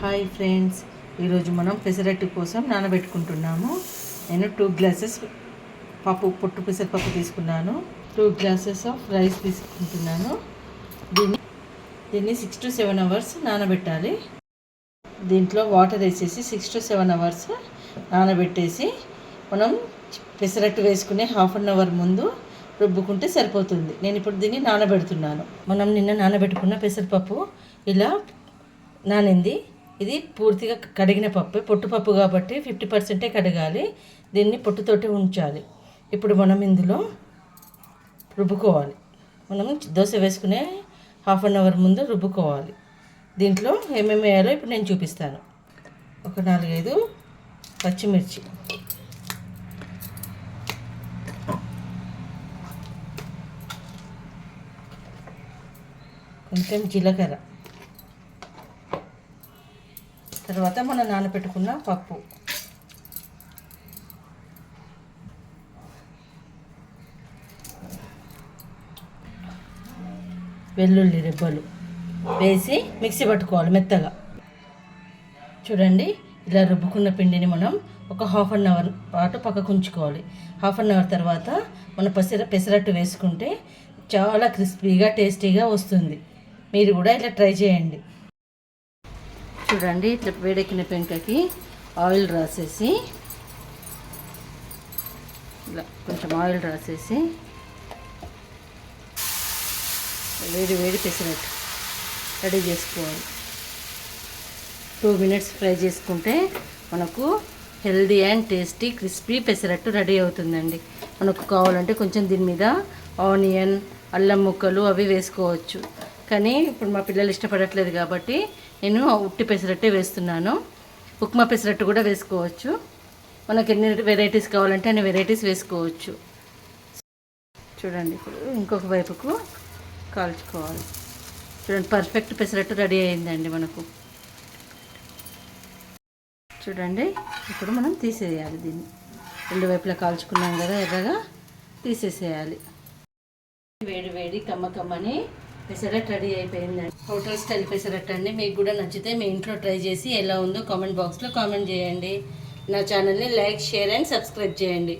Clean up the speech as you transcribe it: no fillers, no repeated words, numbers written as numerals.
Hi friends, ఈరోజు మనం పెసరట్టు కోసం నానబెట్టుకుంటున్నాము. నేను 2 గ్లాసెస్ పొట్టు పెసరపప్పు తీసుకున్నాను. 2 గ్లాసెస్ ఆఫ్ రైస్ తీసుకుంటున్నాను. దీన్ని 6 to 7 అవర్స్ నానబెట్టాలి. దీంట్లో వాటర్ వేసేసి 6 to 7 అవర్స్ నానబెట్టేసి మనం పెసరట్టు వేసుకునే హాఫ్ అన్ అవర్ ముందు రుబ్బుకుంటే సరిపోతుంది. నేను ఇప్పుడు దీన్ని నానబెడుతున్నాను. మనం నిన్న నానబెట్టుకున్న పెసరపప్పు ఇలా నానింది. ఇది పూర్తిగా కడిగిన పప్పు, పొట్టుపప్పు కాబట్టి 50% కడగాలి. దీన్ని పొట్టుతోటి ఉంచాలి. ఇప్పుడు మనం ఇందులో రుబ్బుకోవాలి. మనం దోశ వేసుకునే హాఫ్ అన్ అవర్ ముందు రుబ్బుకోవాలి. దీంట్లో ఏమేమి వేయాలో ఇప్పుడు నేను చూపిస్తాను. ఒక 4-5 పచ్చిమిర్చి, కొంచెం జీలకర్ర, తర్వాత మనం నానబెట్టుకున్న పప్పు, వెల్లుల్లి రెబ్బలు వేసి మిక్సీ పట్టుకోవాలి మెత్తగా. చూడండి, ఇలా రుబ్బుకున్న పిండిని మనం ఒక హాఫ్ అన్ అవర్ పాటు పక్కకు ఉంచుకోవాలి. హాఫ్ అన్ అవర్ తర్వాత మన పెసరట్టు వేసుకుంటే చాలా క్రిస్పీగా టేస్టీగా వస్తుంది. మీరు కూడా ఇలా ట్రై చేయండి. చూడండి, ఇట్లా వేడెక్కిన పెంకకి ఆయిల్ రాసేసి, ఇలా కొంచెం ఆయిల్ రాసేసి వేడి వేడి పెసరట్టు రెడీ చేసుకోవాలి. 2 minutes ఫ్రై చేసుకుంటే మనకు healthy and tasty crispy pesarattu ready అవుతుందండి. మనకు కావాలంటే కొంచెం దీని మీద ఆనియన్, అల్లం ముక్కలు అవి వేసుకోవచ్చు. కానీ ఇప్పుడు మా పిల్లలు ఇష్టపడట్లేదు కాబట్టి నేను ఉట్టి పెసరట్టే వేస్తున్నాను. ఉప్మా పెసరట్టు కూడా వేసుకోవచ్చు. మనకు ఎన్ని వెరైటీస్ కావాలంటే అన్ని వెరైటీస్ వేసుకోవచ్చు. చూడండి, ఇప్పుడు ఇంకొక వైపుకు కాల్చుకోవాలి. చూడండి, పర్ఫెక్ట్ పెసరట్టు రెడీ అయిందండి మనకు. చూడండి, ఇప్పుడు మనం తీసేయాలి. దీన్ని 2 వైపులా కాల్చుకున్నాం కదా, ఎర్రగా తీసేసేయాలి. వేడి వేడి కమ్మకమ్మని పెసరట్టు రెడీ అయిపోయిందండి. హోటల్ స్టైల్ పెసరట్టు అండి. మీకు కూడా నచ్చితే మీ ఇంట్లో ట్రై చేసి ఎలా ఉందో కామెంట్ బాక్స్లో కామెంట్ చేయండి. నా ఛానల్ని లైక్, షేర్ అండ్ సబ్స్క్రైబ్ చేయండి.